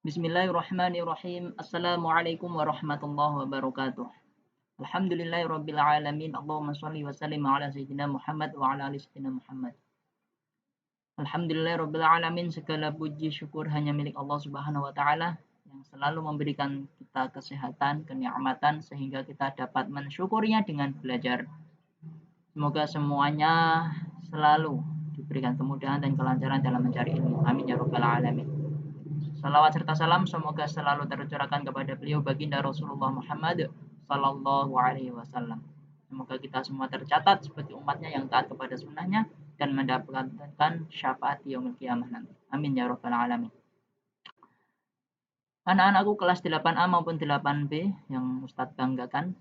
Bismillahirrahmanirrahim. Assalamualaikum warahmatullahi wabarakatuh. Alhamdulillahirabbil alamin. Allahumma shalli wa sallim ala sayyidina Muhammad wa ala ali sayyidina Muhammad. Alhamdulillahirabbil alamin. Segala puji syukur hanya milik Allah Subhanahu wa taala yang selalu memberikan kita kesehatan, kenikmatan sehingga kita dapat mensyukurinya dengan belajar. Semoga semuanya selalu diberikan kemudahan dan kelancaran dalam mencari ilmu. Amin ya rabbal alamin. Salawat serta salam semoga selalu tercurahkan kepada beliau baginda Rasulullah Muhammad Sallallahu Alaihi Wasallam. Semoga kita semua tercatat seperti umatnya yang taat kepada sunnahnya dan mendapatkan syafaat di yaumil qiyamah nanti. Amin ya rabbal alamin. Anak-anakku kelas 8A maupun 8B yang Ustadz banggakan.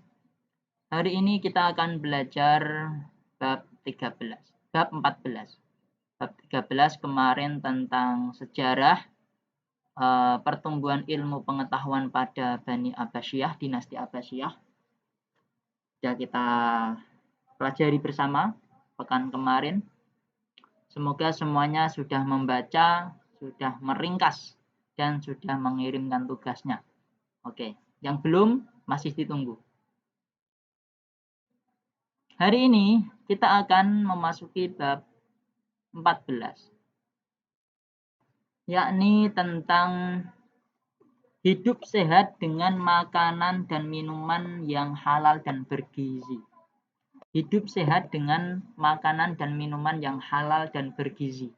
Hari ini kita akan belajar bab 13, bab 14. Bab 13 kemarin tentang sejarah pertumbuhan ilmu pengetahuan pada Bani Abbasiyah, dinasti Abbasiyah. Sudah kita pelajari bersama pekan kemarin. Semoga semuanya sudah membaca, sudah meringkas, dan sudah mengirimkan tugasnya. Oke, yang belum masih ditunggu. Hari ini kita akan memasuki bab 14. Yakni tentang hidup sehat dengan makanan dan minuman yang halal dan bergizi. Hidup sehat dengan makanan dan minuman yang halal dan bergizi.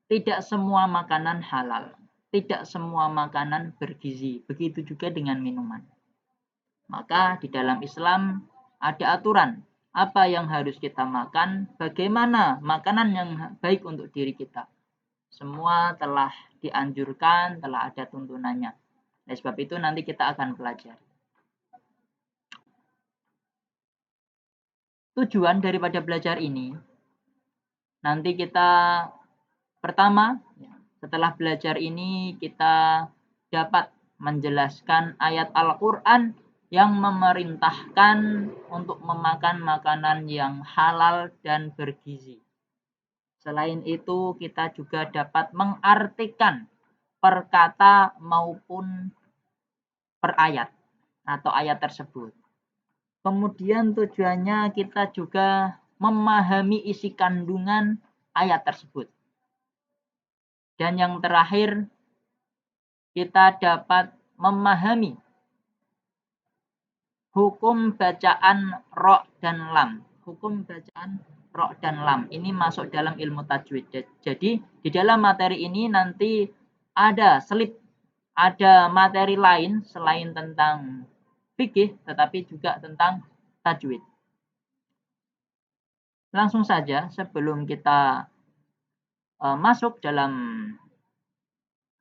Tidak semua makanan halal, tidak semua makanan bergizi. Begitu juga dengan minuman. Maka di dalam Islam ada aturan apa yang harus kita makan, bagaimana makanan yang baik untuk diri kita. Semua telah dianjurkan, telah ada tuntunannya. Oleh sebab itu nanti kita akan pelajari. Tujuan daripada belajar ini, nanti kita pertama, setelah belajar ini kita dapat menjelaskan ayat Al-Quran yang memerintahkan untuk memakan makanan yang halal dan bergizi. Selain itu, kita juga dapat mengartikan per kata maupun per ayat atau ayat tersebut. Kemudian tujuannya kita juga memahami isi kandungan ayat tersebut. Dan yang terakhir, kita dapat memahami hukum bacaan ro dan lam. Hukum bacaan ro dan lam ini masuk dalam ilmu tajwid. Jadi di dalam materi ini nanti ada selip, ada materi lain selain tentang fikih, tetapi juga tentang tajwid. Langsung saja sebelum kita masuk dalam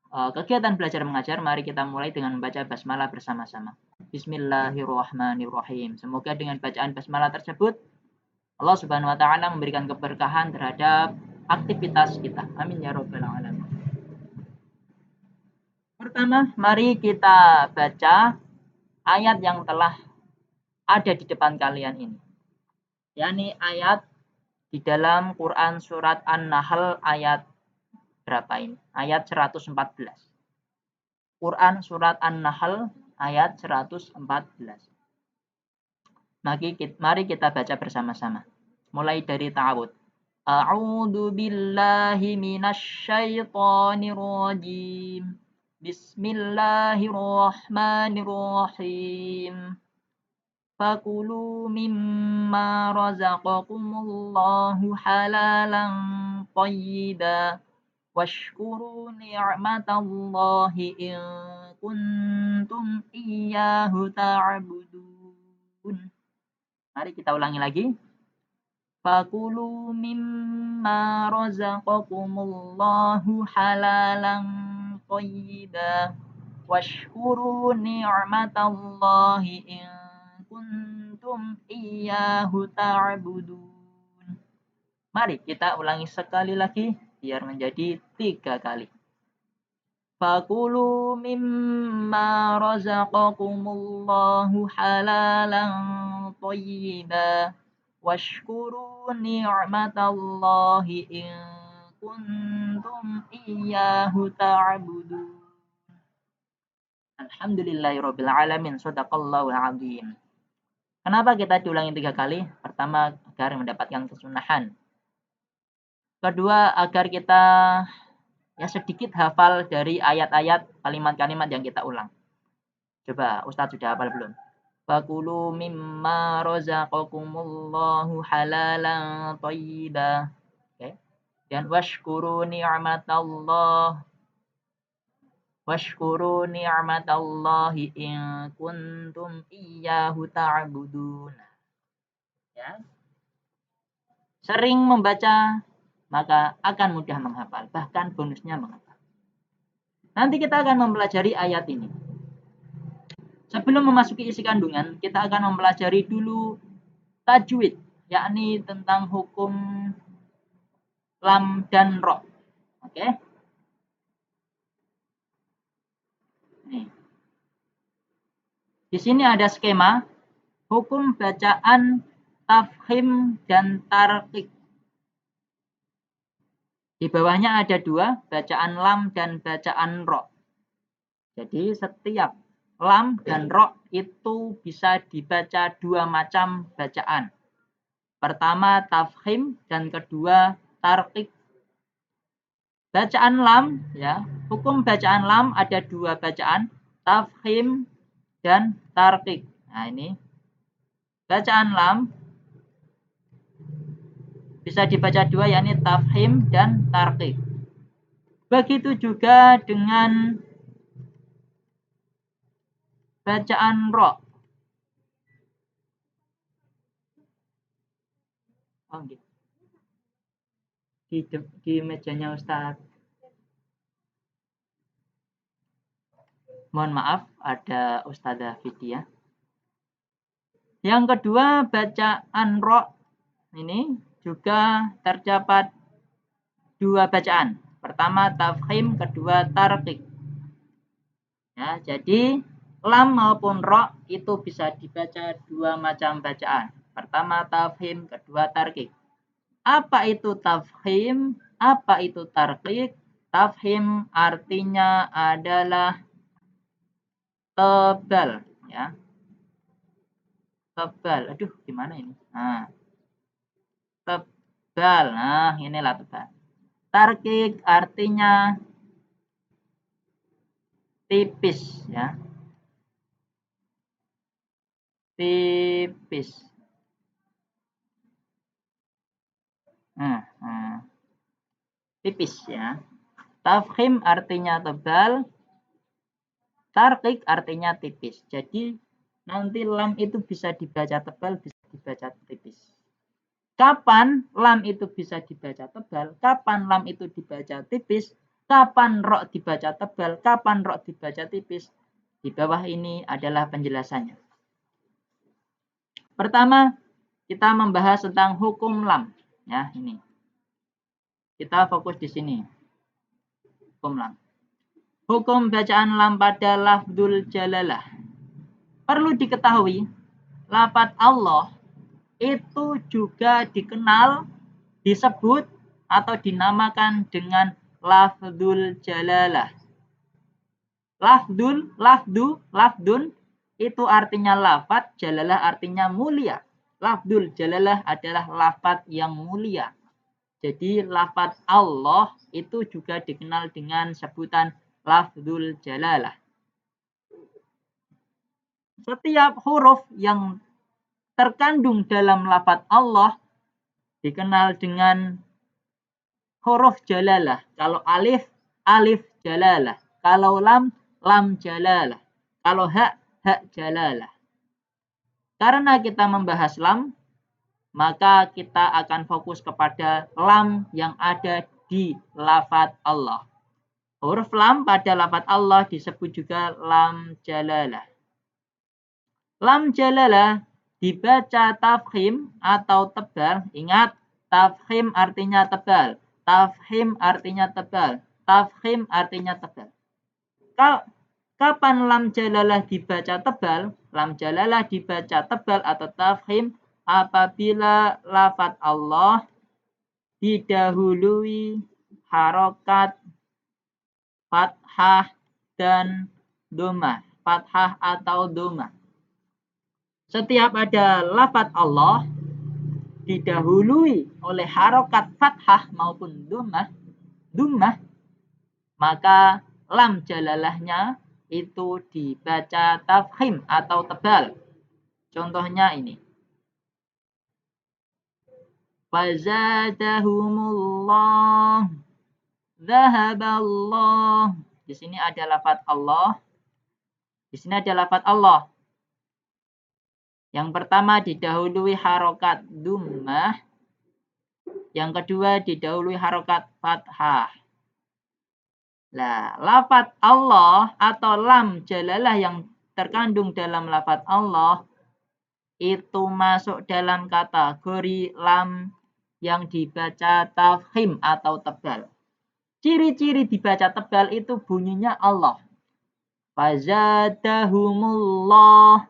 kegiatan belajar mengajar, mari kita mulai dengan membaca basmalah bersama-sama. Bismillahirrahmanirrahim. Semoga dengan bacaan basmalah tersebut Allah Subhanahu wa taala memberikan keberkahan terhadap aktivitas kita. Amin ya rabbal alamin. Pertama, mari kita baca ayat yang telah ada di depan kalian ini. yakni ayat di dalam Quran surat An-Nahl ayat berapa ini? Ayat 114. Quran surat An-Nahl ayat 114. Mari kita baca bersama-sama. Mulai dari ta'awud. A'udzu billahi minasyaitonir rajim. Bismillahirrahmanirrahim. Fakulu mimma razaqakumullahu halalan thayyiban. Washkuru ni'matallahi in kuntum iyyahu ta'budun. Mari kita ulangi lagi. Fakulu mimma razaqakumullahu halalan thayyiban. Washkuru ni'matallahi in kuntum iyyahu ta'budun. Mari kita ulangi sekali lagi biar menjadi 3 kali. Fakulu mimma razaqakumullahu halalan thayyiban washkuru ni'matallahi in kuntum iyyahu ta'budun. Alhamdulillahirabbil alamin. Shadaqallahul azim. Kenapa kita diulangi 3 kali? Pertama, agar mendapatkan kesunahan. Kedua, agar kita sedikit hafal dari ayat-ayat, kalimat-kalimat yang kita ulang. Coba, Ustadz sudah hafal belum? Fakulu mimma razaqakumullahu halalan thayyiba. Oke. Dan washkuru ni'matallahi in kuntum iyyahu ta'budun. Ya. Sering membaca maka akan mudah menghafal, bahkan bonusnya menghafal. Nanti kita akan mempelajari ayat ini. Sebelum memasuki isi kandungan, kita akan mempelajari dulu tajwid, yakni tentang hukum lam dan ro. Oke? Nih. Di sini ada skema hukum bacaan tafkhim dan tarqiq. Di bawahnya ada 2, bacaan lam dan bacaan ro. Jadi setiap lam dan ro itu bisa dibaca 2 macam bacaan. Pertama tafkhim dan kedua tarqiq. Bacaan lam, ya, hukum bacaan lam ada 2 bacaan, tafkhim dan tarqiq. Nah, ini bacaan lam bisa dibaca 2, yakni tafkhim dan tarqiq. Begitu juga dengan bacaan ro. Oh, gitu. Di mejanya Ustadz. Mohon maaf, ada Ustadzah Vidya. Yang kedua, bacaan ro ini juga terdapat 2 bacaan. Pertama tafkhim, kedua tarqiq. Ya, jadi lam maupun ro itu bisa dibaca 2 macam bacaan. Pertama tafkhim, kedua tarqiq. Apa itu tafkhim? Apa itu tarqiq? Tafkhim artinya adalah tebal, ya. Tebal. Aduh, gimana ini? Nah. Tebal. Nah, inilah tebal. Tarqiq artinya tipis, ya. Tipis. Tipis, ya. Tafkhim artinya tebal, tarqiq artinya tipis. Jadi nanti lam itu bisa dibaca tebal, bisa dibaca tipis. Kapan lam itu bisa dibaca tebal, kapan lam itu dibaca tipis, kapan ro dibaca tebal, kapan ro dibaca tipis. Di bawah ini adalah penjelasannya. Pertama, kita membahas tentang hukum lam, ya, ini. Kita fokus di sini. Hukum lam. Hukum bacaan lam pada lafdzul jalalah. Perlu diketahui, lafadz Allah itu juga dikenal, disebut atau dinamakan dengan lafdzul jalalah. Lafdun itu artinya lafadz, jalalah artinya mulia. Lafdzul jalalah adalah lafadz yang mulia. Jadi lafadz Allah itu juga dikenal dengan sebutan lafdzul jalalah. Setiap huruf yang terkandung dalam lafadz Allah dikenal dengan huruf jalalah. Kalau alif, alif jalalah. Kalau lam, lam jalalah. Kalau hak, hak jalalah. Karena kita membahas lam, maka kita akan fokus kepada lam yang ada di lafadz Allah. Huruf lam pada lafadz Allah disebut juga lam jalalah. Lam jalalah dibaca tafkhim atau tebal. Ingat, tafkhim artinya tebal. Tafkhim artinya tebal. Tafkhim artinya tebal. Kapan lam jalalah dibaca tebal? Lam jalalah dibaca tebal atau tafkhim apabila lafadz Allah didahului harokat fathah dan dhammah, fathah atau dhammah. Setiap ada lafaz Allah didahului oleh harokat fathah maupun dhammah, maka lam jalalahnya itu dibaca tafkhim atau tebal. Contohnya ini. Fazadahumullah, zahaballah. Di sini ada lafaz Allah. Di sini ada lafaz Allah. Yang pertama didahului harokat dhammah. Yang kedua didahului harokat fathah. Nah, lafaz Allah atau lam jalalah yang terkandung dalam lafaz Allah itu masuk dalam kategori lam yang dibaca tafkhim atau tebal. Ciri-ciri dibaca tebal itu bunyinya Allah. Fazadahumullah,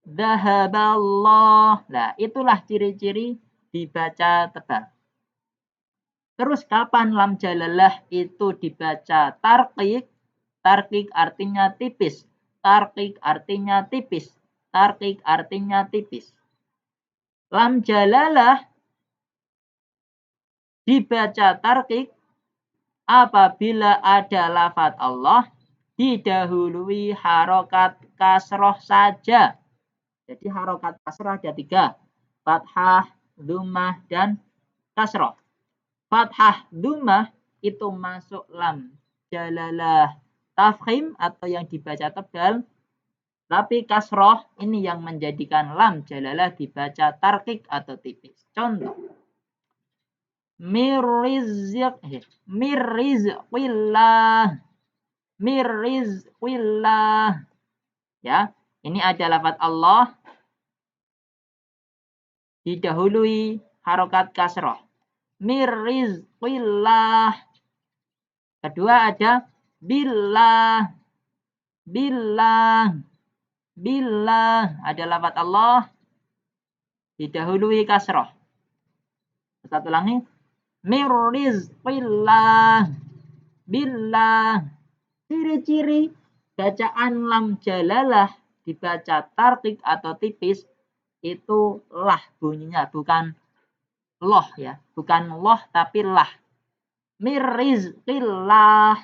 zahaballah. Nah, itulah ciri-ciri dibaca tebal. Terus kapan lam jalalah itu dibaca tarqiq? Tarqiq artinya tipis. Tarqiq artinya tipis. Tarqiq artinya tipis. Lam jalalah dibaca tarqiq apabila ada lafaz Allah didahului harokat kasroh saja. Jadi harokat kasroh ada 3. Fathah, dhammah, dan kasroh. Fathah, dhammah itu masuk lam jalalah tafkhim atau yang dibaca tebal. Tapi kasroh ini yang menjadikan lam jalalah dibaca tarqiq atau tipis. Contoh. Mirrizqillah. Ya, ini ada lafaz Allah didahului harokat kasroh. Mirrizqillah. Kedua ada billah. Billah. Billah. Ada lafaz Allah didahului kasroh. Satu ulangi. Mirrizqillah. Billah. Ciri-ciri bacaan lam jalalah dibaca tarqiq atau tipis itu lah bunyinya, bukan loh ya, bukan loh tapi lah. Mirrizqillah,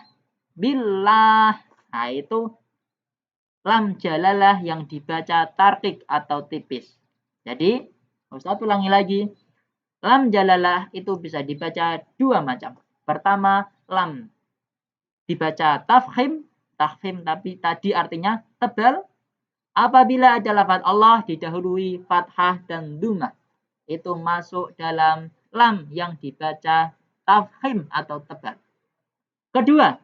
billah. Nah, itu lam jalalah yang dibaca tarqiq atau tipis. Jadi, Ustaz ulangi lagi. Lam jalalah itu bisa dibaca 2 macam. Pertama, lam dibaca tafkhim tapi tadi artinya tebal. Apabila ada lafaz Allah didahului fathah dan dhammah, itu masuk dalam lam yang dibaca tafkhim atau tebal. Kedua,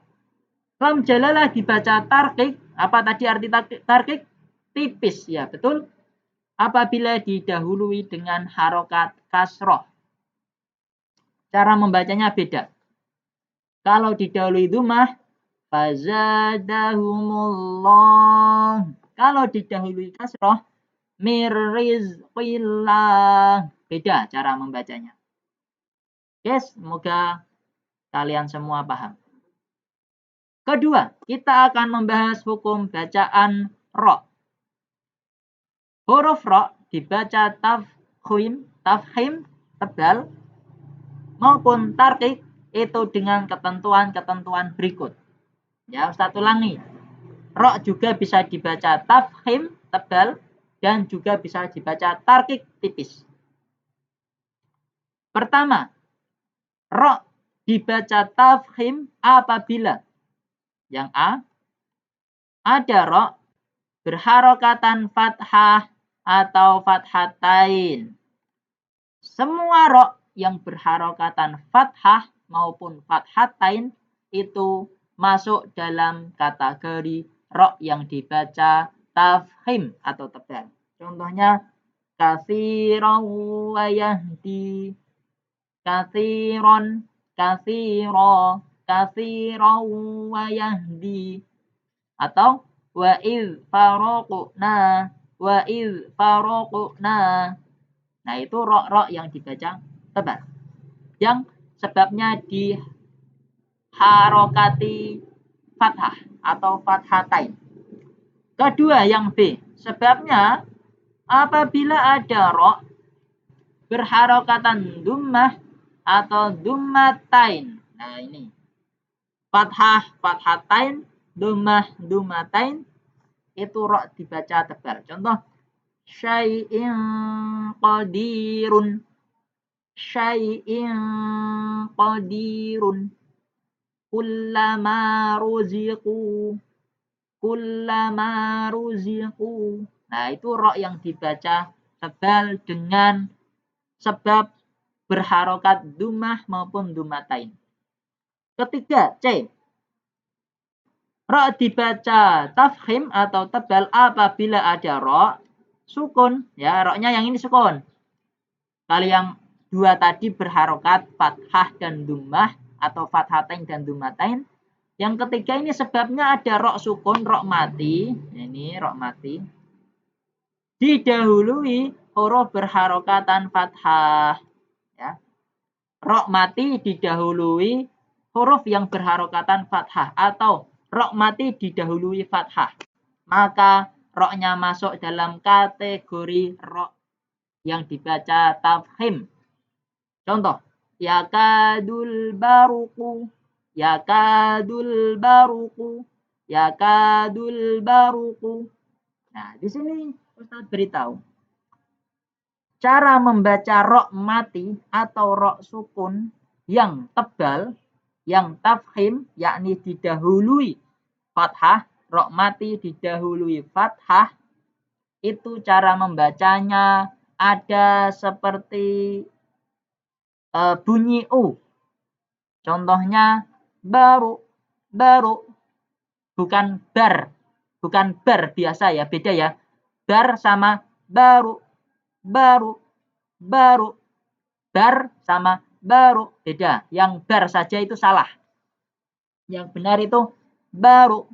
lam jalalah dibaca tarqiq. Apa tadi arti tarqiq? Tipis, ya betul. Apabila didahului dengan harokat kasroh. Cara membacanya beda. Kalau didahului dhammah, fazadahumullah. Kalau didahului kasroh, mirrizqillah. Beda cara membacanya. Oke, semoga kalian semua paham. Kedua, kita akan membahas hukum bacaan ro. Huruf ro dibaca tafkhim, tebal, maupun tarqiq itu dengan ketentuan-ketentuan berikut. Ya, Ustaz ulangi. Ro juga bisa dibaca tafkhim, tebal, dan juga bisa dibaca tarqiq, tipis. Pertama, ro dibaca tafkhim apabila yang A, ada ro berharokatan fathah atau fathatain. Semua ro yang berharokatan fathah maupun fathatain itu masuk dalam kategori ro yang dibaca tafkhim atau tebal. Contohnya katsiran wa yahdi, katsiran, katsira, katsiran wa yahdi, atau wa iz faraqna, wa iz faraqna. Nah, itu ro yang dibaca tebal, yang sebabnya harokati fathah atau fathatain. Kedua yang B, sebabnya apabila ada ro berharokatan dummah atau dummatain. Nah ini fathah fathatain, dummah dummatain, itu ro dibaca tebal. Contoh syai'in qadirun, syai'in qadirun, kullama ruziqu, kullama ruziqu. Nah itu ro yang dibaca tebal dengan sebab berharokat dumah maupun dumatain. Ketiga, C. Ro dibaca tafkhim atau tebal apabila ada ro sukun. Ya, ro-nya yang ini sukun. Kalau yang dua tadi berharokat fathah dan dumah atau fathatain dan dumatain. Yang ketiga ini sebabnya ada ro sukun, ro mati. Ini ro mati. Didahului huruf berharokatan fathah. Ya. Ro mati didahului huruf yang berharokatan fathah atau ro mati didahului fathah. Maka ro-nya masuk dalam kategori ro yang dibaca tafkhim. Contoh, yakadul baruku, yakadul baruku, yakadul baruku. Nah, di sini Ustaz beritahu cara membaca ro mati atau ro sukun yang tebal, yang tafkhim, yakni didahului fathah, ro mati didahului fathah, itu cara membacanya ada seperti bunyi U. Contohnya baru, baru, bukan bar, bukan bar biasa ya, beda ya. Bar sama baru, baru, baru, bar sama baru, beda. Yang bar saja itu salah. Yang benar itu baru.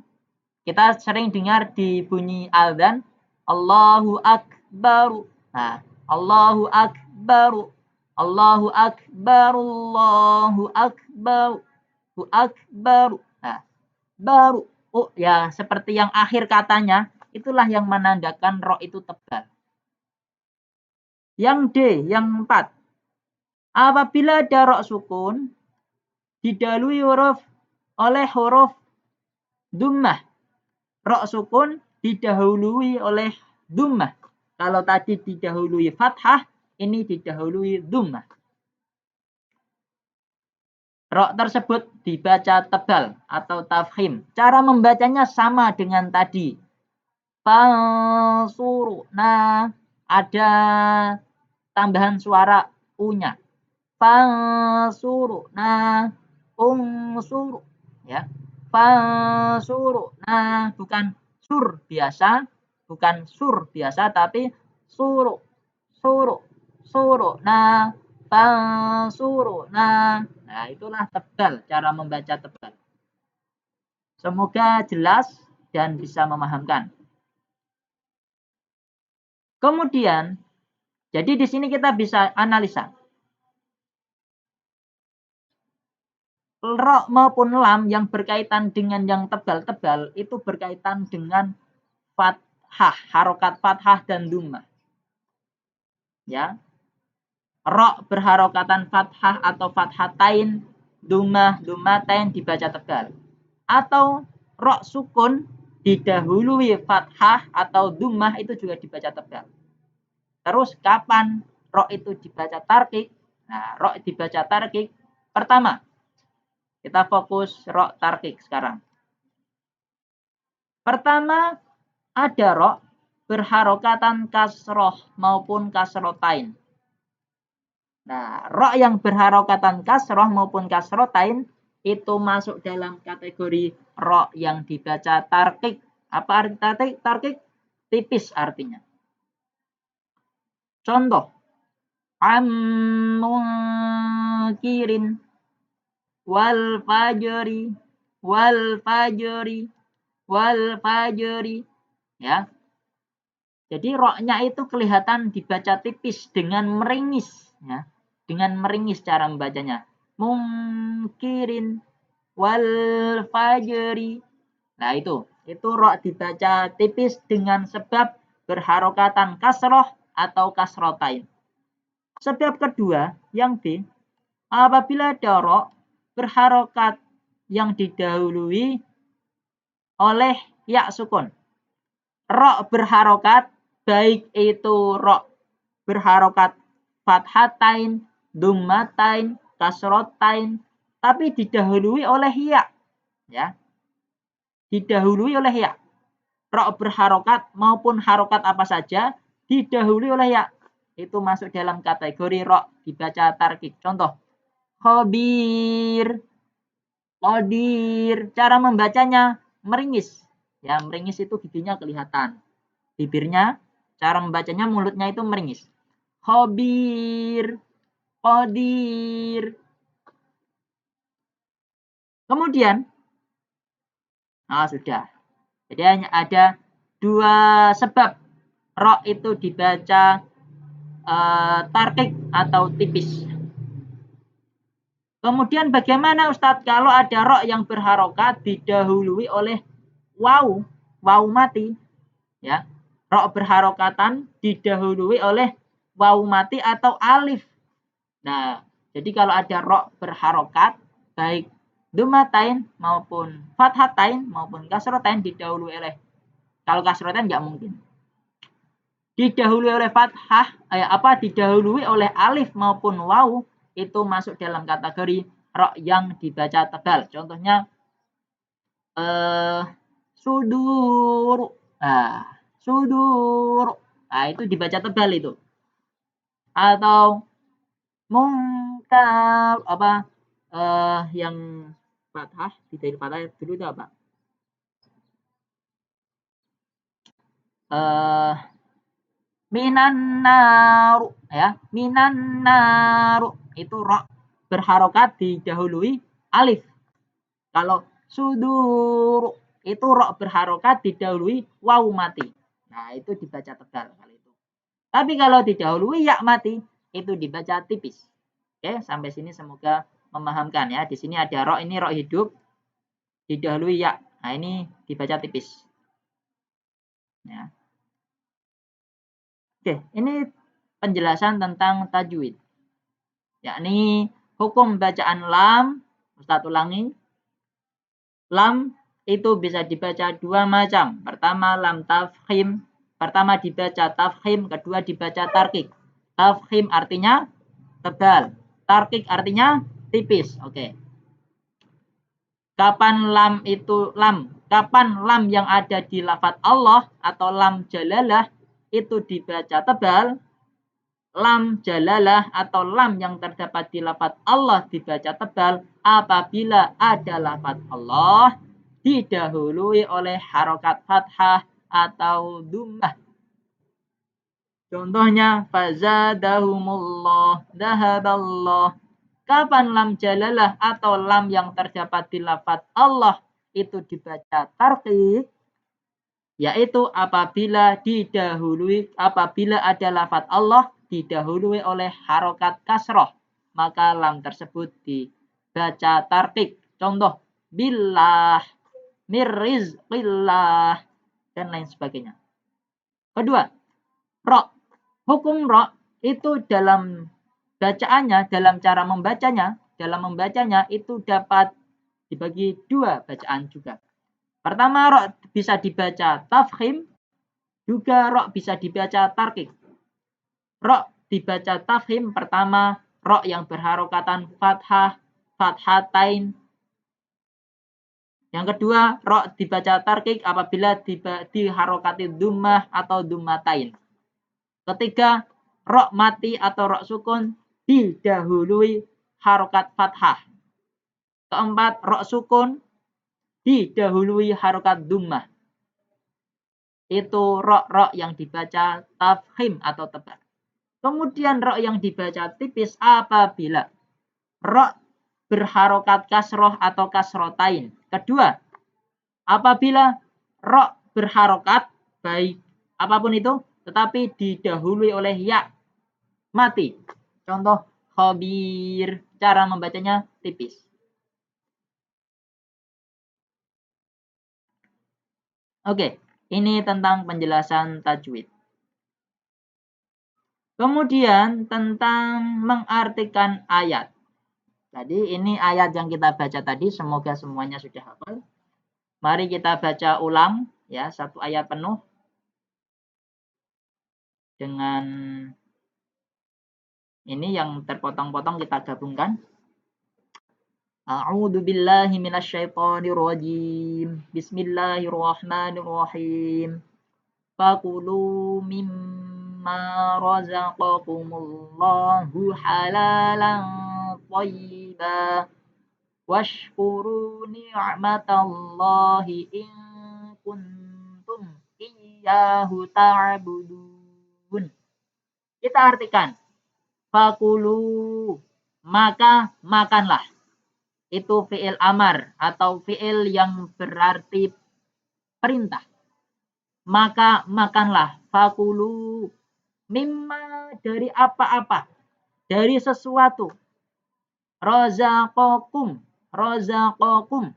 Kita sering dengar di bunyi adzan, Allahu Akbar. Nah, Allahu Akbar, Allahu Akbar, Allahu Akbar, Allahu Akbar. Nah, baru. Oh ya, seperti yang akhir katanya, itulah yang menandakan ro itu tebal. Yang D, yang 4. Apabila ada ro sukun didahului huruf oleh huruf dummah. Ro sukun didahului oleh dummah. Kalau tadi didahului fathah, ini didahului dummah. Ro tersebut dibaca tebal atau tafkhim. Cara membacanya sama dengan tadi. Fansuru. Nah, ada tambahan suara u-nya. Fansuru. Nah, unsuru. Ya. Fansuru. Nah, bukan sur biasa, bukan sur biasa, tapi suru, suru, suru. Nah, fansuru. Nah, itulah tebal, cara membaca tebal. Semoga jelas dan bisa memahamkan. Kemudian, jadi di sini kita bisa analisa. Ro maupun lam yang berkaitan dengan yang tebal-tebal itu berkaitan dengan fathah, harokat fathah dan dummah. Ya. Ro berharokatan fathah atau fathatain, dummah, dummatain dibaca tebal. Atau ro sukun didahului fathah atau dummah itu juga dibaca tebal. Terus kapan ro itu dibaca tarkik? Nah, ro dibaca tarkik pertama. Kita fokus ro tarkik sekarang. Pertama, ada ro berharokatan kasroh maupun kasrotain. Nah, ro yang berharokatan kasroh maupun kasrotain itu masuk dalam kategori ro yang dibaca tarkik. Apa arti tarkik? Tipis artinya. Contoh, ammunkirin, wal fajri, wal fajri, wal fajri. Ya. Jadi ro-nya itu kelihatan dibaca tipis dengan meringis, ya. Dengan meringis cara membacanya. Mungkirin, wal fajri. Nah itu ro dibaca tipis dengan sebab berharokatan kasroh atau kasrotain. Sebab kedua yang B, apabila ada ro berharokat yang didahului oleh ya sukun. Ro berharokat baik itu ro berharokat fathatain, dummatain, kasrotain, tapi didahului oleh ya. Didahului oleh ya. Ro berharokat maupun harokat apa saja didahului oleh ya. Itu masuk dalam kategori ro dibaca tarkik. Contoh, khabir, qadir. Cara membacanya meringis. Ya, meringis itu giginya kelihatan. Bibirnya, cara membacanya mulutnya itu meringis. Khabir, qadir. Kemudian, sudah. Jadi hanya ada dua sebab ro itu dibaca tarkik atau tipis. Kemudian bagaimana Ustadz kalau ada ro yang berharokat didahului oleh waw mati, ya. Ro berharokatan didahului oleh waw mati atau alif. Nah, jadi kalau ada ro berharokat baik dumatain maupun fathatain maupun kasrotain didahului oleh, kalau kasrotain nggak mungkin. Didahului oleh fathah, didahului oleh alif maupun waw, itu masuk dalam kategori ro yang dibaca tebal. Contohnya sudur. Sudur. Nah, itu dibaca tebal itu. Atau mungkar yang fathah, tidak fathah dulu itu apa? Minan naru, ya. Minan naru itu ro berharokat didahului alif. Kalau sudur itu ro berharokat didahului waw mati. Nah, itu dibaca tebal kali itu. Tapi kalau didahului ya mati, itu dibaca tipis. Oke, sampai sini semoga memahamkan ya. Di sini ada ro, ini ro hidup didahului ya. Nah, ini dibaca tipis. Ya. Oke, ini penjelasan tentang tajwid. Yakni hukum bacaan lam, Ustaz ulangi. Lam itu bisa dibaca dua macam. Pertama lam tafkhim, pertama dibaca tafkhim, kedua dibaca tarkik. Tafkhim artinya tebal, tarkik artinya tipis. Oke. Kapan lam itu lam? Kapan lam yang ada di lafaz Allah atau lam jalalah itu dibaca tebal? Lam jalalah atau lam yang terdapat di lafaz Allah dibaca tebal apabila ada lafaz Allah didahului oleh harokat fathah atau dummah. Contohnya fazadahumullah, dahaballah. Kapan lam jalalah atau lam yang terdapat di lafaz Allah itu dibaca tarqiq? Yaitu apabila ada lafaz Allah didahului oleh harokat kasroh, maka lam tersebut dibaca tarqiq. Contoh, billah, mirrizqillah, dan lain sebagainya. Kedua, ro. Hukum ro itu dalam bacaannya, dalam cara membacanya itu dapat dibagi dua bacaan juga. Pertama, ro bisa dibaca tafkhim, juga ro bisa dibaca tarkik. Ro dibaca tafkhim pertama ro yang berharokatan fathah, fathatain. Yang kedua, ro dibaca tarkik apabila diharokati dummah atau dummatain. Ketiga, ro mati atau ro sukun didahului harokat fathah. Keempat, ro sukun didahului harokat dummah. Itu ro yang dibaca tafkhim atau tebal. Kemudian ro yang dibaca tipis apabila ro berharokat kasroh atau kasrotain. Kedua, apabila ro berharokat baik apapun itu tetapi didahului oleh ya mati. Contoh khabir, cara membacanya tipis. Oke, ini tentang penjelasan tajwid. Kemudian tentang mengartikan ayat. Tadi ini ayat yang kita baca tadi, semoga semuanya sudah hafal. Mari kita baca ulang ya, satu ayat penuh dengan ini yang terpotong-potong kita gabungkan. A'udzu billahi minasyaitonir rajim. Bismillahirrahmanirrahim. Fakulu mimma razaqakumullahu halalan thayyiban washkuru ni'matallahi in kuntum iyyahu ta'budun. Kita artikan fakulu, maka makanlah. Itu fi'il amar atau fi'il yang berarti perintah. Maka makanlah. Fakulu, mimma, dari apa-apa, dari sesuatu. Razaqakum, razaqakum,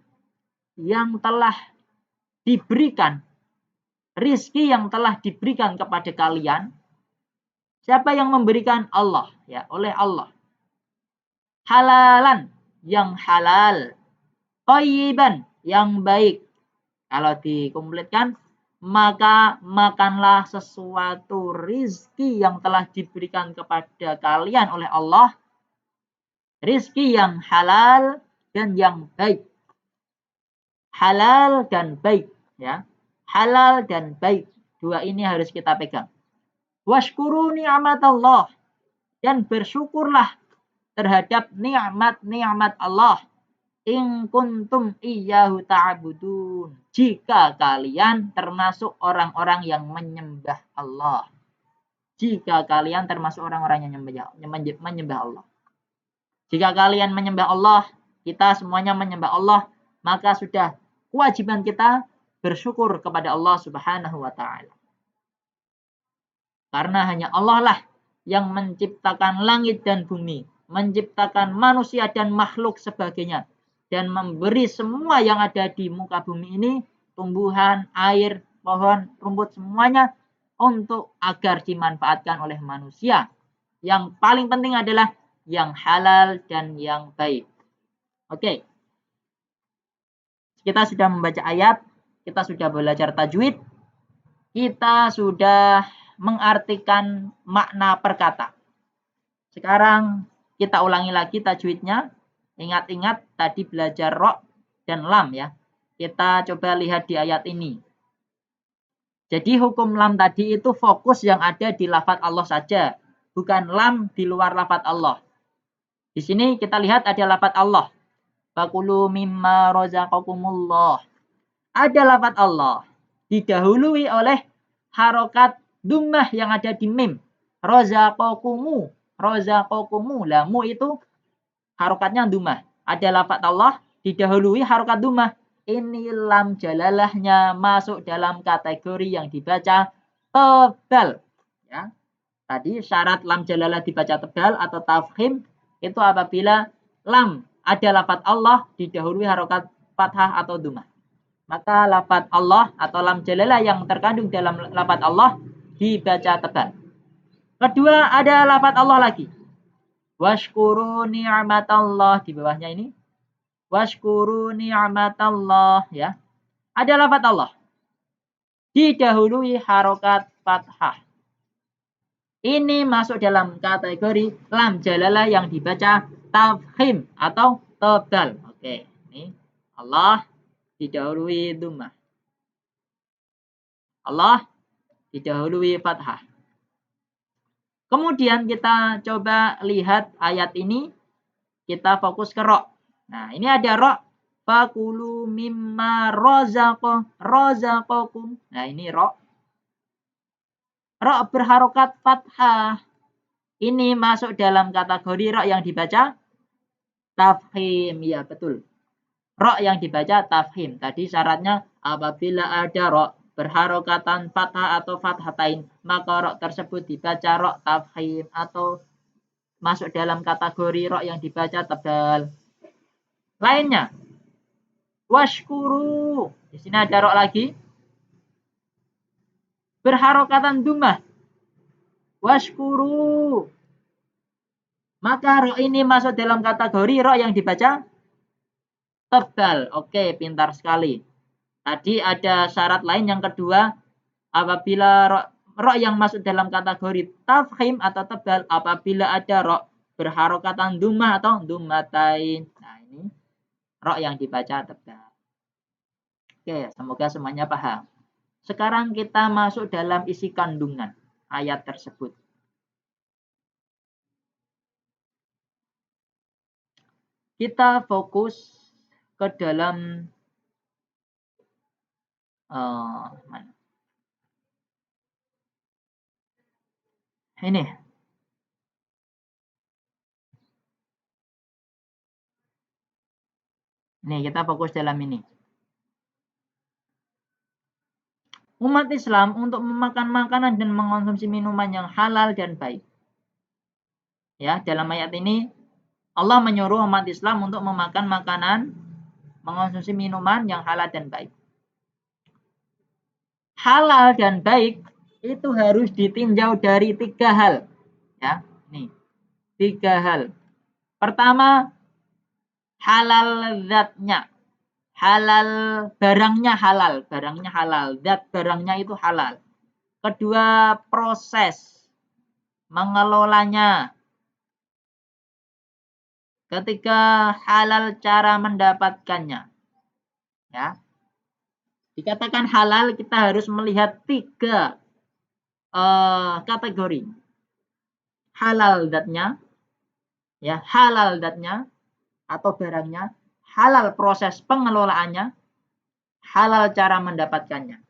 yang telah diberikan, rizki yang telah diberikan kepada kalian. Siapa yang memberikan? Allah, ya, oleh Allah. Halalan, yang halal. Thayyiban, yang baik. Kalau dikomplitkan, maka makanlah sesuatu rizki yang telah diberikan kepada kalian oleh Allah. Rizki yang halal dan yang baik. Halal dan baik, ya. Halal dan baik. Dua ini harus kita pegang. Washkuru ni'matallah, dan bersyukurlah terhadap nikmat-nikmat Allah. In kuntum iyyahu ta'budun, jika kalian termasuk orang-orang yang menyembah Allah. Jika kalian termasuk orang-orang yang menyembah Allah. Jika kalian menyembah Allah, kita semuanya menyembah Allah, maka sudah kewajiban kita bersyukur kepada Allah Subhanahu wa taala. Karena hanya Allah lah yang menciptakan langit dan bumi, menciptakan manusia dan makhluk sebagainya, dan memberi semua yang ada di muka bumi ini, tumbuhan, air, pohon, rumput, semuanya untuk agar dimanfaatkan oleh manusia. Yang paling penting adalah yang halal dan yang baik. Oke. Kita sudah membaca ayat, kita sudah belajar tajwid, kita sudah mengartikan makna perkata. Sekarang kita ulangi lagi tajwidnya. Ingat-ingat tadi belajar ro dan lam ya. Kita coba lihat di ayat ini. Jadi hukum lam tadi itu fokus yang ada di lafaz Allah saja, bukan lam di luar lafaz Allah. Di sini kita lihat ada lafaz Allah. Fakulu mimma razaqakumullah. Ada lafaz Allah didahului oleh harokat dummah yang ada di mim. Razaqakumu, razaqakumu. Lamu itu harokatnya dummah. Ada lafaz Allah didahului harokat dummah. Ini lam jalalahnya masuk dalam kategori yang dibaca tebal. Ya. Tadi syarat lam jalalah dibaca tebal atau tafkhim itu apabila lam ada lafaz Allah didahului harokat fathah atau dummah. Maka lafaz Allah atau lam jalalah yang terkandung dalam lafaz Allah dibaca tebal. Kedua ada lafaz Allah lagi. Washkuru ni'matallah, di bawahnya ini. Washkuru ni'matallah, ya. Ada lafaz Allah didahului harokat fathah. Ini masuk dalam kategori lam jalalah yang dibaca tafkhim atau tebal. Oke, ini Allah didahului dhammah. Allah didahului fathah. Kemudian kita coba lihat ayat ini, kita fokus ke ro. Nah, ini ada ro. Fakulu mimma razaqakum. Nah, ini ro. Ro berharokat fathah. Ini masuk dalam kategori ro yang dibaca tafkhim. Ya, betul. Ro yang dibaca tafkhim. Tadi syaratnya apabila ada ro berharokatan fathah atau fathatain, maka ro tersebut dibaca ro tafkhim atau masuk dalam kategori ro yang dibaca tebal. Lainnya, washkuru. Di sini ada ro lagi. berharokatan dumah. Washkuru. Maka ro ini masuk dalam kategori ro yang dibaca tebal. Oke, pintar sekali. Tadi ada syarat lain yang kedua, apabila ro yang masuk dalam kategori tafkhim atau tebal, apabila ada ro berharokatan dumah atau dumatain. Nah, ini ro yang dibaca tebal. Oke, semoga semuanya paham. Sekarang kita masuk dalam isi kandungan ayat tersebut. Kita fokus ke dalam mana? Ini. Nih, kita fokus dalam ini. Umat Islam untuk memakan makanan dan mengonsumsi minuman yang halal dan baik. Ya, dalam ayat ini Allah menyuruh umat Islam untuk memakan makanan, mengonsumsi minuman yang halal dan baik. Halal dan baik itu harus ditinjau dari 3 hal. Ya, nih. 3 hal. Pertama, halal zatnya. Halal barangnya halal, zat barangnya itu halal. Kedua, proses mengelolanya. Ketiga, halal cara mendapatkannya. Ya. Dikatakan halal, kita harus melihat 3 kategori. Halal zatnya, ya, halal zatnya atau barangnya, halal proses pengelolaannya, halal cara mendapatkannya.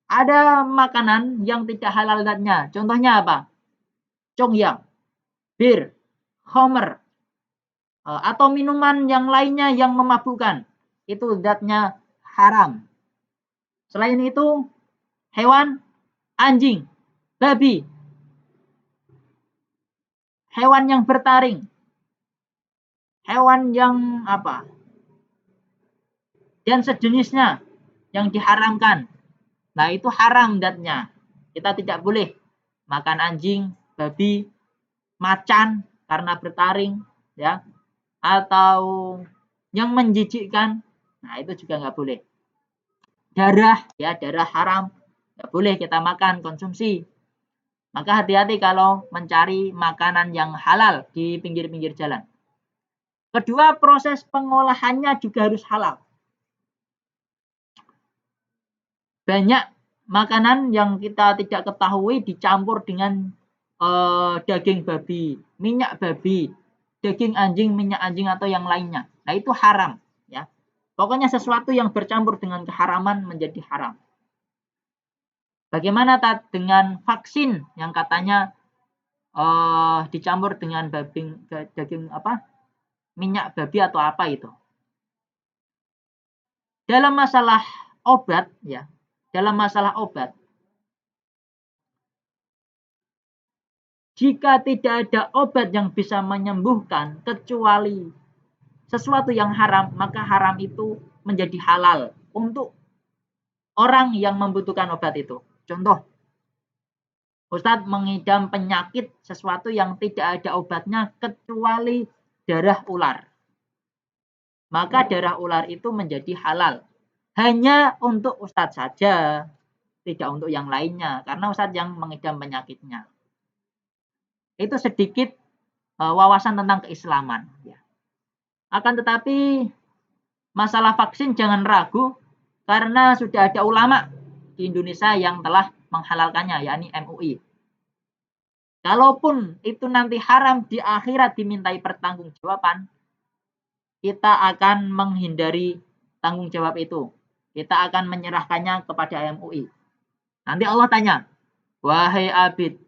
Ada makanan yang tidak halal zatnya. Contohnya apa? Congyang, bir, khamr, atau minuman yang lainnya yang memabukkan. Itu zatnya haram. Selain itu, hewan, anjing, babi, hewan yang bertaring, hewan yang apa? Dan sejenisnya yang diharamkan. Nah, itu haram zatnya. Kita tidak boleh makan anjing, babi, macan karena bertaring, ya, atau yang menjijikkan. Nah, itu juga nggak boleh. Darah, ya, darah haram, nggak boleh kita makan, konsumsi. Maka hati-hati kalau mencari makanan yang halal di pinggir-pinggir jalan. Kedua, proses pengolahannya juga harus halal. Banyak makanan yang kita tidak ketahui dicampur dengan daging babi, minyak babi, daging anjing, minyak anjing atau yang lainnya. Nah, itu haram, ya. Pokoknya sesuatu yang bercampur dengan keharaman menjadi haram. Bagaimana dengan vaksin yang katanya dicampur dengan daging apa? Minyak babi atau apa itu? Dalam masalah obat, ya. Dalam masalah obat, jika tidak ada obat yang bisa menyembuhkan kecuali sesuatu yang haram, maka haram itu menjadi halal untuk orang yang membutuhkan obat itu. Contoh, Ustadz mengidam penyakit sesuatu yang tidak ada obatnya kecuali darah ular. Maka darah ular itu menjadi halal. Hanya untuk Ustadz saja, tidak untuk yang lainnya, karena Ustadz yang mengidam penyakitnya. Itu sedikit wawasan tentang keislaman. Ya. Akan tetapi masalah vaksin jangan ragu, karena sudah ada ulama di Indonesia yang telah menghalalkannya, yakni MUI. Kalaupun itu nanti haram di akhirat dimintai pertanggungjawaban, kita akan menghindari tanggung jawab itu. Kita akan menyerahkannya kepada MUI. Nanti Allah tanya, wahai Abid,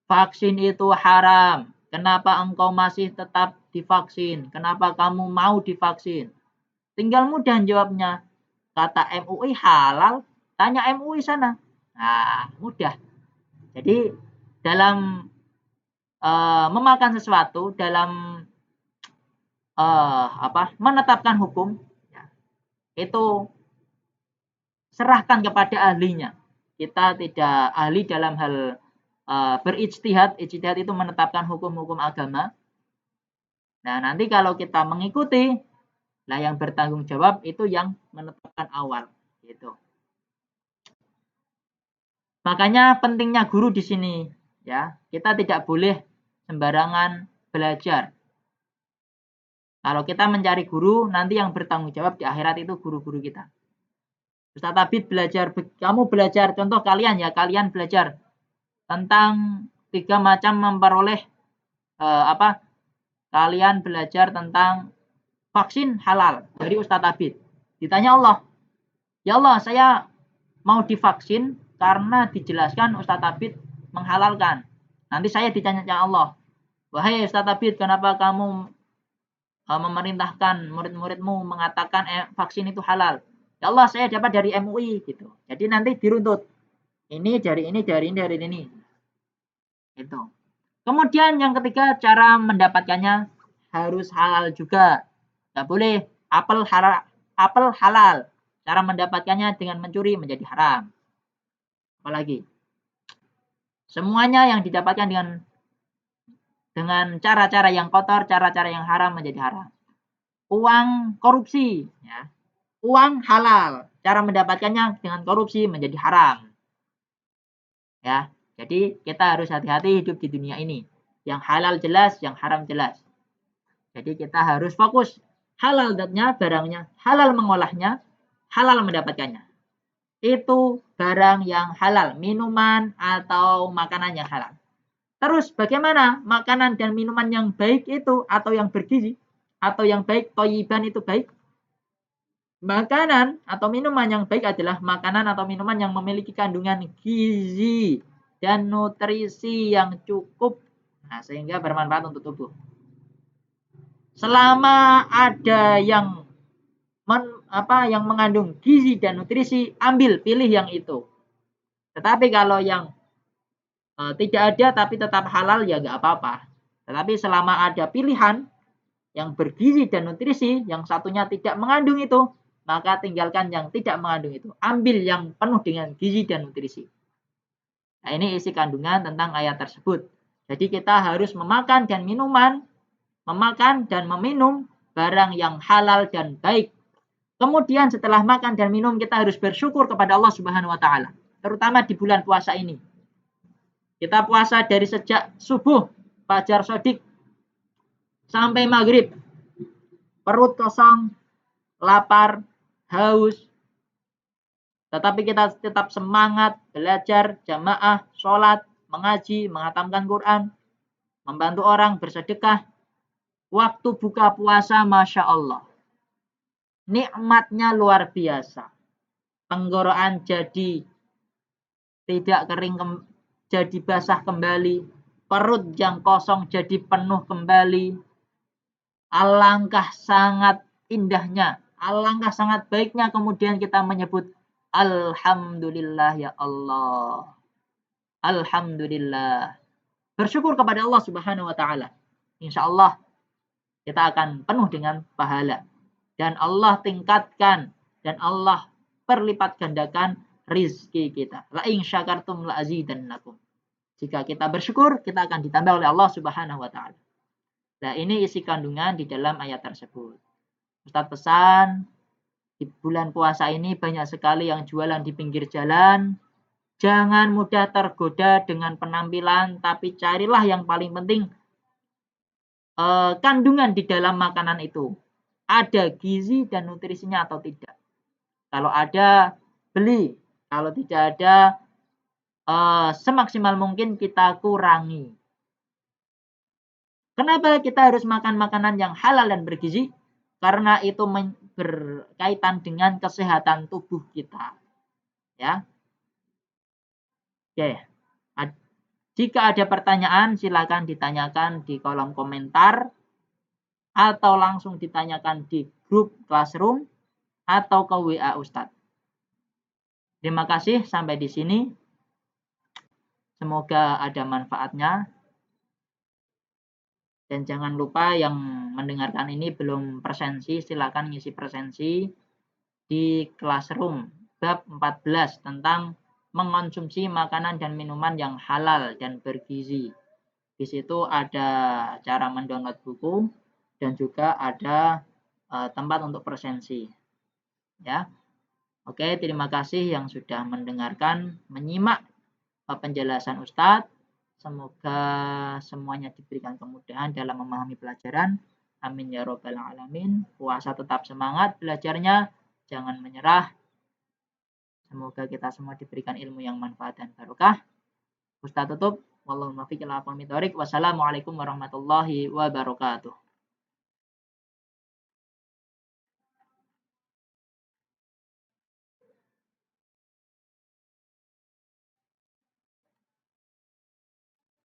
vaksin itu haram. Kenapa engkau masih tetap divaksin? Kenapa kamu mau divaksin? Tinggal mudah jawabnya. Kata MUI halal, tanya MUI sana. Nah, mudah. Jadi dalam memakan sesuatu, dalam menetapkan hukum, ya, itu serahkan kepada ahlinya. kita tidak ahli dalam hal berijtihad. Ijtihad itu menetapkan hukum-hukum agama. Nah, nanti kalau kita mengikuti, nah yang bertanggung jawab itu yang menetapkan awal, gitu. Makanya pentingnya guru di sini, ya. Kita tidak boleh sembarangan belajar. Kalau kita mencari guru, nanti yang bertanggung jawab di akhirat itu guru-guru kita. Ustaz Abid belajar, kamu belajar, contoh kalian ya, kalian belajar tentang 3 macam memperoleh kalian belajar tentang vaksin halal dari Ustaz Abid. Ditanya Allah, ya Allah, saya mau divaksin karena dijelaskan Ustaz Abid menghalalkan. Nanti saya ditanya Allah, wahai Ustaz Abid, kenapa kamu memerintahkan murid-muridmu mengatakan vaksin itu halal? Ya Allah, saya dapat dari MUI gitu. Jadi nanti diruntut. Ini dari ini, dari ini, dari ini. Itu. Kemudian yang ketiga, cara mendapatkannya harus halal juga. Tidak boleh apel halal. Cara mendapatkannya dengan mencuri menjadi haram. Apalagi semuanya yang didapatkan dengan cara-cara yang kotor, cara-cara yang haram menjadi haram. Uang korupsi, ya. Uang halal, cara mendapatkannya dengan korupsi menjadi haram. Ya, jadi kita harus hati-hati hidup di dunia ini. Yang halal jelas, yang haram jelas. Jadi kita harus fokus halal datnya, barangnya, halal mengolahnya, halal mendapatkannya. Itu barang yang halal, minuman atau makanan yang halal. Terus bagaimana makanan dan minuman yang baik itu atau yang bergizi atau yang baik, toyiban itu baik? Makanan atau minuman yang baik adalah makanan atau minuman yang memiliki kandungan gizi dan nutrisi yang cukup, nah, sehingga bermanfaat untuk tubuh. Selama ada yang mengandung gizi dan nutrisi, pilih yang itu. Tetapi kalau yang tidak ada tapi tetap halal, ya nggak apa-apa. Tetapi selama ada pilihan yang bergizi dan nutrisi, yang satunya tidak mengandung itu, maka tinggalkan yang tidak mengandung itu. Ambil yang penuh dengan gizi dan nutrisi. Nah, ini isi kandungan tentang ayat tersebut. Jadi kita harus memakan dan meminum barang yang halal dan baik. Kemudian setelah makan dan minum, kita harus bersyukur kepada Allah Subhanahu wa taala. Terutama di bulan puasa ini. Kita puasa dari sejak subuh, fajar shodiq, sampai maghrib. Perut kosong, lapar, haus, tetapi kita tetap semangat belajar, jamaah, sholat, mengaji, menghatamkan Quran, membantu orang, bersedekah. Waktu buka puasa, Masya Allah, nikmatnya luar biasa. Tenggorokan jadi tidak kering, jadi basah kembali. Perut yang kosong jadi penuh kembali. Alangkah sangat indahnya, alangkah sangat baiknya kemudian kita menyebut Alhamdulillah ya Allah. Alhamdulillah. Bersyukur kepada Allah Subhanahu wa taala. Insya Allah kita akan penuh dengan pahala. Dan Allah tingkatkan dan Allah perlipat gandakan rizki kita. La in syakartum la azidannakum. Jika kita bersyukur, kita akan ditambah oleh Allah Subhanahu wa taala. Nah, ini isi kandungan di dalam ayat tersebut. Ustaz pesan, di bulan puasa ini banyak sekali yang jualan di pinggir jalan. Jangan mudah tergoda dengan penampilan, tapi carilah yang paling penting kandungan di dalam makanan itu. Ada gizi dan nutrisinya atau tidak. Kalau ada, beli. Kalau tidak ada, semaksimal mungkin kita kurangi. Kenapa kita harus makan makanan yang halal dan bergizi? Karena itu berkaitan dengan kesehatan tubuh kita. Ya. Oke. Jika ada pertanyaan, silakan ditanyakan di kolom komentar atau langsung ditanyakan di grup Classroom atau ke WA Ustadz. Terima kasih sampai di sini. Semoga ada manfaatnya. Dan jangan lupa yang mendengarkan ini belum presensi, silakan ngisi presensi di Classroom bab 14 tentang mengonsumsi makanan dan minuman yang halal dan bergizi. Di situ ada cara mendownload buku dan juga ada tempat untuk presensi. Ya. Oke, terima kasih yang sudah mendengarkan, menyimak penjelasan Ustadz. Semoga semuanya diberikan kemudahan dalam memahami pelajaran. Amin ya robbal alamin. Puasa tetap semangat belajarnya, jangan menyerah. Semoga kita semua diberikan ilmu yang manfaat dan barokah. Ustadz tutup. Wassalamualaikum warahmatullahi wabarakatuh.